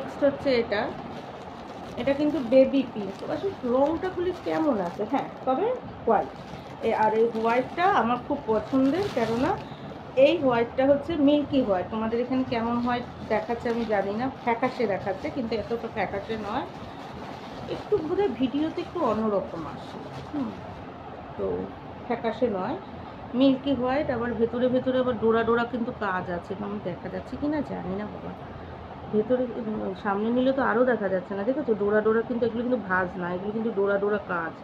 Next হচ্ছে এটা, এটা কিন্তু বেবি পিঙ্ক। আসলে রঙটা খুলি কেমন আছে, হ্যাঁ তবে হোয়াইট। আর এই হোয়াইটটা আমার খুব পছন্দের, কেননা এই হোয়াইটটা হচ্ছে মিল্কি হোয়াইট। তোমাদের এখানে কেমন হোয়াইট দেখাচ্ছে আমি জানি না, ফ্যাকাশে দেখাচ্ছে, কিন্তু এতটা ফ্যাকাশে নয়, একটু বোধহয় ভিডিওতে একটু অন্যরকম আসে। তো ফ্যাকাশে নয়, মিল্কি হোয়াইট। আবার ভেতরে ভেতরে আবার ডোরা ডোরা কিন্তু কাজ আছে, আমি দেখা যাচ্ছে কি না জানি না বাবা। ভেতরে সামনে নিলে তো আরও দেখা যাচ্ছে না, দেখেছো ডোরা ডোরা, কিন্তু এগুলো কিন্তু ভাঁজ না, এগুলো কিন্তু ডোরা ডোরা কাজ।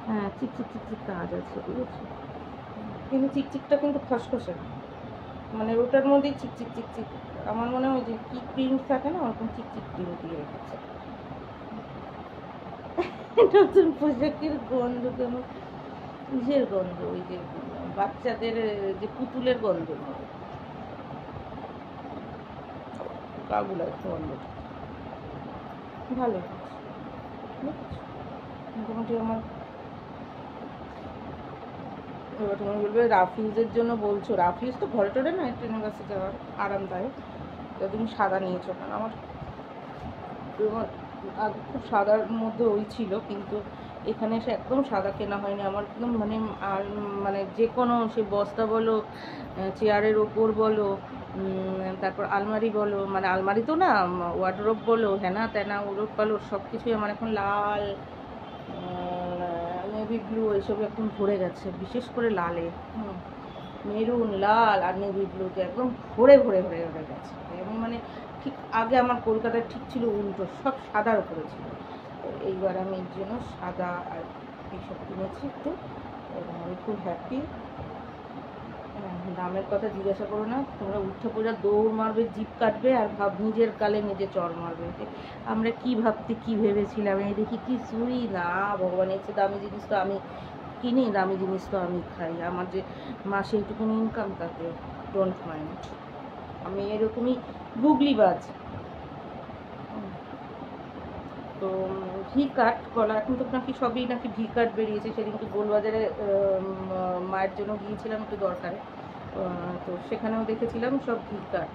হ্যাঁ চিকচিক চিকচিক কাজ আছে, বুঝেছো? কিন্তু চিকচিকটা কিন্তু খসখসে, মানে ওটার মধ্যেই চিকচিক চিকচিক। আমার মনে হয় যে কি প্রিন্ট থাকে না, ওরকম চিকচিক প্রিন্ট দিয়ে রেখেছে। নতুন পোশাকের গন্ধ কেন, কিসের গন্ধ? ওই যে বাচ্চাদের যে পুতুলের গন্ধ, কাগুলা গন্ধ ভালো। মোটামুটি আমার, এবার তুমি বলবে রাফিউজের জন্য বলছো, রাফিউজ তো ঘরে টরে না, ট্রেনের কাছে যাওয়ার আরামদায়ক, তো তুমি সাদা নিয়েছো। কারণ আমার আগে খুব সাদার মধ্যে ওই ছিল, কিন্তু এখানে এসে একদম সাদা কেনা হয়নি আমার, একদম মানে আর মানে যে কোনো সে বস্তা বলো, চেয়ারের ওপর বলো, তারপর আলমারি বলো, মানে আলমারি তো না, ওয়ার্ডরোব বলো, হ্যানা ত্যানা ওরব পালো, সব কিছুই আমার এখন লাল, নেভি ব্লু এইসব একদম ভরে গেছে, বিশেষ করে লালে, মেরুন লাল আর নেভি ব্লুতে একদম ভরে ভরে ভরে ভরে গেছে। এবং মানে ঠিক আগে আমার কলকাতায় ঠিক ছিল উল্টো, সব সাদার উপরে ছিল। এইবার আমি এর জন্য সাদা আর এইসব কিনেছি একটু, এবং আমি খুব হ্যাপি। দামের কথা জিজ্ঞাসা করো না, তোমরা উঠে পড়ে দৌড় মারবে, জিপ কাটবে, আর নিজের গালে নিজে চড় মারবে। আমরা কি ভাবতে কি ভেবেছিলাম, এই দেখি কি চুরি না, ভগবান এসে দামি জিনিস তো আমি কিনি, দামি জিনিস তো আমি খাই, আমার যে মাসে এইটুকুনি ইনকাম থাকে, ডোন্ট মাইন্ড, আমি এরকমই গুগলিবাজ। তো ভি কাট গলা, এখন তো নাকি সবই নাকি ভি কাট বেরিয়েছে। সেদিনকে গোলবাজারে মায়ের জন্য গিয়েছিলাম একটু দরকারে, তো সেখানেও দেখেছিলাম সব ভি কাট।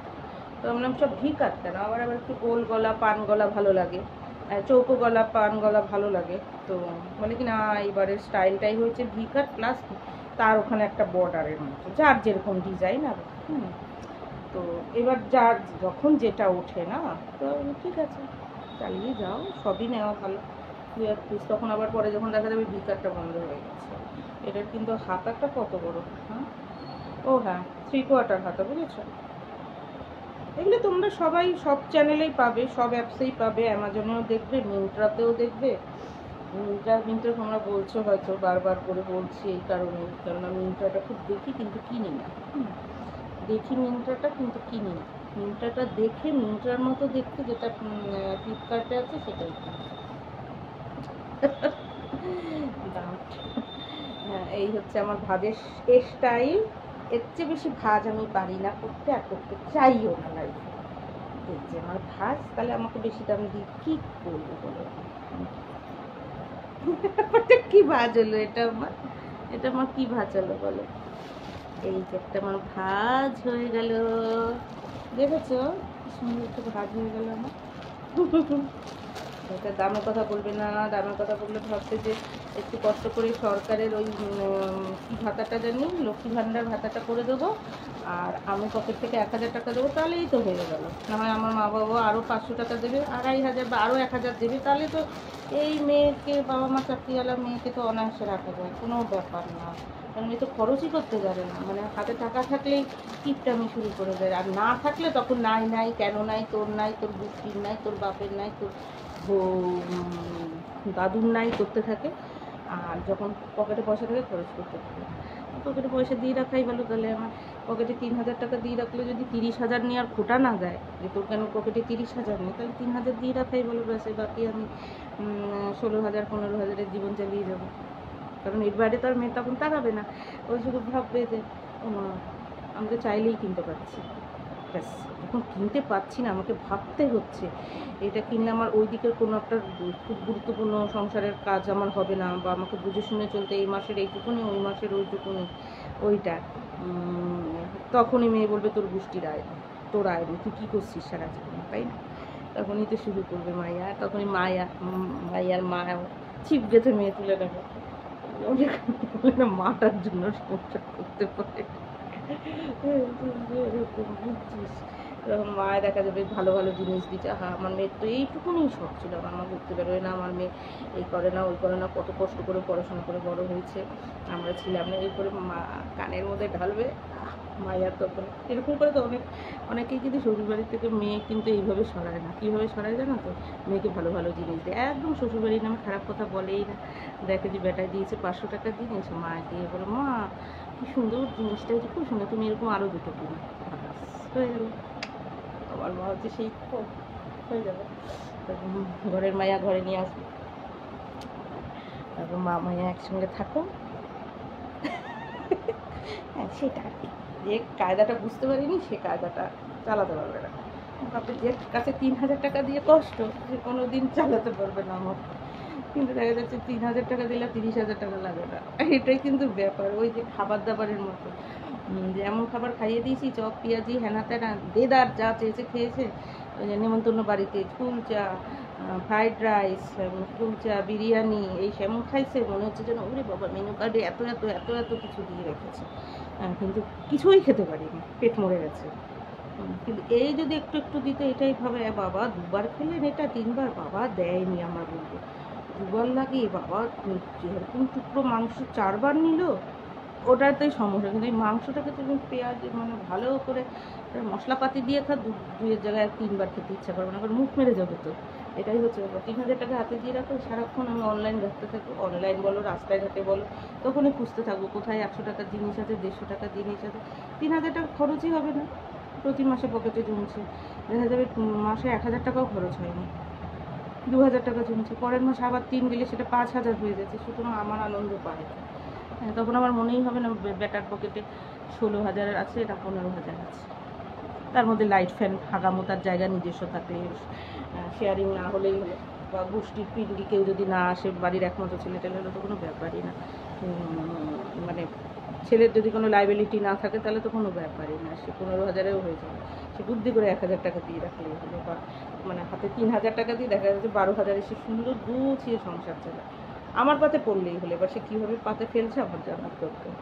তো আমরা সব ভি কাট কেন, আবার আবার একটু গোল গলা পান গলা ভালো লাগে, চৌকো গলা পান গলা ভালো লাগে। তো বলে কি না, এবারের স্টাইলটাই হয়েছে ভি কাট প্লাস তার ওখানে একটা বর্ডারের মতো, যার যেরকম ডিজাইন আর। তো এবার যার যখন যেটা ওঠে না, তো ঠিক আছে চালিয়ে যাও, সবই নেওয়া ভালো। দু এক পিস, তখন আবার পরে যখন দেখা যাবে ভিকারটা বন্ধ হয়ে গেছে। এটার কিন্তু হাতাটা কত বড়, হ্যাঁ ও হ্যাঁ 3/4 হাতা, বুঝেছো? এগুলো তোমরা সবাই সব চ্যানেলেই পাবে, সব অ্যাপসেই পাবে, অ্যামাজনেও দেখবে, মিন্ত্রাতেও দেখবে। মিন্ত্রা তোমরা বলছো হয়তো, বারবার করে বলছি এই কারণে, কেননা মিন্ত্রাটা খুব দেখি কিন্তু কিনি না। দেখি মিন্ত্রাটা কিন্তু কিনি না, মিন্ত্রাটা দেখে মিন্ত্রার মতো দেখতে যেটা ফ্লিপকার্টে আছে সেটাই কিনি। হ্যাঁ এই হচ্ছে আমার ভাজের স্টাইল। এর চেয়ে বেশি ভাজ আমি পারি না করতে, আর করতে চাইও না লাইফে। এই যে আমার ভাজ, তাহলে আমাকে বেশি দাম দিয়ে কি করবো বলো? কি ভাজ হলো এটা আমার, এটা আমার কি ভাজ হলো বলো? এই যে একটা আমার ভাজ হয়ে গেল, দেখেছো কি সুন্দর একটা ভাজ হয়ে গেল আমার। এটা দামের কথা বলবে না, দামের কথা বললে ভাবছে যে একটু কষ্ট করে সরকারের ওই কী ভাতাটা জানি, লক্ষ্মী ভাণ্ডার ভাতাটা করে দেবো, আর আমি পকেট থেকে 1000 টাকা দেবো, তাহলেই তো হয়ে গেল। না হয় আমার মা বাবা আরও 500 টাকা দেবে, 2500 বা আরও 1000 দেবে, তাহলে তো এই মেয়েকে, বাবা মা চাকরিওয়ালা মেয়েকে তো অনায়াসে রাখা যায়, কোনো ব্যাপার না। কারণ এ তো খরচই করতে পারে না, মানে হাতে টাকা থাকলেই কিপটামি শুরু করে দেয়, আর না থাকলে তখন নাই নাই, কেন নাই, তোর নাই, তোর বুক্তির নাই, তোর বাপের নাই, তোর দাদুর নাই করতে থাকে। আর যখন পকেটে পয়সা থাকে খরচ করতে থাকে। পকেটে পয়সা দিয়ে রাখাই ভালো, তাহলে আমার পকেটে 3000 টাকা দিয়ে রাখলে যদি 30,000 নিয়ে আর খোটা না যায়, যে তোর কেন পকেটে 30,000 নেই, তাহলে 3000 দিয়ে রাখাই ভালো, ব্যাসে বাকি আমি 16,000 15,000-এর জীবন চালিয়ে যাবো। কারণ এর বাইরে তো আর মেয়ে তখন তাকাবে না, ওই শুধু ভাববে যে ও মা আমি তো চাইলেই কিনতে পারছি, ব্যাস। এখন কিনতে পারছি না, আমাকে ভাবতে হচ্ছে এটা কিনলে আমার ওই দিকের কোনো একটা খুব গুরুত্বপূর্ণ সংসারের কাজ আমার হবে না, বা আমাকে বুঝে শুনে চলতে এই মাসের এইটুকুনি, ওই মাসের ওইটুকুনি, ওইটা তখনই মেয়ে বলবে তোর গোষ্ঠীর আয়, তোর আয় তুই কী করছিস সারা জীবন, তাই না? তখনই তো শুরু করবে মাইয়া, তখনই মাইয়ার মা ছিপ গেছে মেয়ে তুলে নেবে, অনেক বলে না মাটার জন্য সংসার করতে পারে, এরকম বুঝছিস। তখন মায়ের দেখা যাবে ভালো ভালো জিনিস দিচ্ছে। হ্যাঁ, আমার মেয়ের তো এইটুকুনি শখ ছিল, আমার মা ঘুরতে বেরোয় না, আমার মেয়ে এই করে না ওই করে না, কত কষ্ট করে পড়াশোনা করে বড় হয়েছে, আমরা ছিলাম না, এই করে মা কানের মধ্যে ঢালবে। মায়ের তখন এরকম করে তো অনেকেই কিন্তু শ্বশুরবাড়ি থেকে মেয়ে কিন্তু এইভাবে সরায় না। কীভাবে সরায় জানো তো? মেয়েকে ভালো ভালো জিনিস দেয়, একদম শ্বশুরবাড়ির নামে খারাপ কথা বলেই না। দেখে যে বেটায় দিয়েছে 500 টাকা জিনিস, মা দিয়ে বলে মা কি সুন্দর জিনিসটা হচ্ছে, খুব সুন্দর, তুমি এরকম আরও দুটো কিনো, হয়ে যাবে। আমার মা হচ্ছে সেই হয়ে যাবে। ঘরের মায়া ঘরে নিয়ে আসবে, তারপর মা মায়া একসঙ্গে থাকো। হ্যাঁ, সেটা আর কি, যে কায়দাটা বুঝতে পারিনি সে কায়দাটা চালাতে পারবে না। ভাববে যে কাছে 3000 টাকা দিয়ে কষ্ট, সে কোনো দিন চালাতে পারবে না আমার। কিন্তু দেখা যাচ্ছে 3000 টাকা দিলে 30,000 টাকা লাগে না, এটাই কিন্তু ব্যাপার। ওই যে খাবার দাবারের মতো, যে এমন খাবার খাইয়ে দিয়েছি, চপ পেঁয়াজি হেনা তেনা দেদার যা চেয়েছে খেয়েছে। ওই যে নেমন্তন্ন বাড়িতে কুলচা, ফ্রাইড রাইস, কুলচা, বিরিয়ানি, এই সেমন খাইছে, মনে হচ্ছে যেন ওরে বাবা মেনু কার্ডে এত এত এত এত কিছু দিয়ে রেখেছে, কিন্তু কিছুই খেতে পারিনি, পেট মরে গেছে। কিন্তু এই যদি একটু একটু দিতে, এটাই ভাবে বাবা 2বার খেলেন, এটা 3বার, বাবা দেয়নি আমার বলতে 2বার লাগে, বাবা যেরকম টুকরো মাংস 4বার নিল, ওটাতেই সমস্যা। কিন্তু এই মাংসটাকে তুমি পেঁয়াজ মানে ভালো করে মশলাপাতি দিয়ে খা, দুইয়ের জায়গায় 3বার খেতে ইচ্ছা করবে না, কারণ মুখ মেরে যাবে তো। এটাই হচ্ছে ব্যাপার। 3000 টাকা হাতে দিয়ে রাখো, সারাক্ষণ আমি অনলাইন ঘাটতে থাকবো, অনলাইন বলো রাস্তায় ঘাটে বলো, তখনই খুঁজতে থাকবো কোথায় 100 টাকার জিনিস আছে, 150 টাকার জিনিস আছে। 3000 টাকা খরচই হবে না, প্রতি মাসে পকেটে জমছে। দেখা যাবে মাসে 1000 টাকাও খরচ হয়নি, 2000 টাকা জমছে, পরের মাসে আবার 3 গেলে সেটা 5000 হয়ে যাচ্ছে। সুতরাং আমার আনন্দ পায়। হ্যাঁ, তখন আমার মনেই হবে না বেটার পকেটে 16,000 আছে না 15,000 আছে, তার মধ্যে লাইট ফ্যান হাগামোতার জায়গা নিজস্ব থাকলে, শেয়ারিং না হলেই হলো, বা গোষ্ঠীর পিন্ডি কেউ যদি না আসে, বাড়ির একমাত্র ছেলে টেলে হলে তো কোনো ব্যাপারই না। মানে ছেলের যদি কোনো লাইবিলিটি না থাকে তাহলে তো কোনো ব্যাপারই না, সে 15,000-এও হয়ে যাবে। সে বুদ্ধি করে 1000 টাকা দিয়ে রাখলেই হলো, বা মানে হাতে 3000 টাকা দিয়ে দেখা যাচ্ছে 12,000-এ সে সুন্দর গুছিয়ে সংসার চালায়। আমার পাতে পড়লেই হলে, এবার সে কীভাবে পাতে ফেলছে আমার জানার দরকার,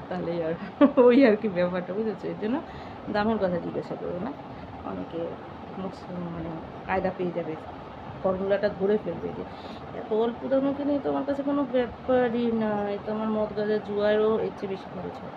তাহলে আর ওই আর কি ব্যাপারটা, বুঝেছো? এর জন্য দামের কথা জিজ্ঞাসা করো না, অনেকে মানে কায়দা পেয়ে যাবে, ফর্মুলাটা ধরে ফেলবে যে এত অল্প দামে কিনে তোমার কাছে কোনো ব্যাপারই নয়, তোমার মদ গাঁজা জুয়ারও এর চেয়ে বেশি খরচ হয়।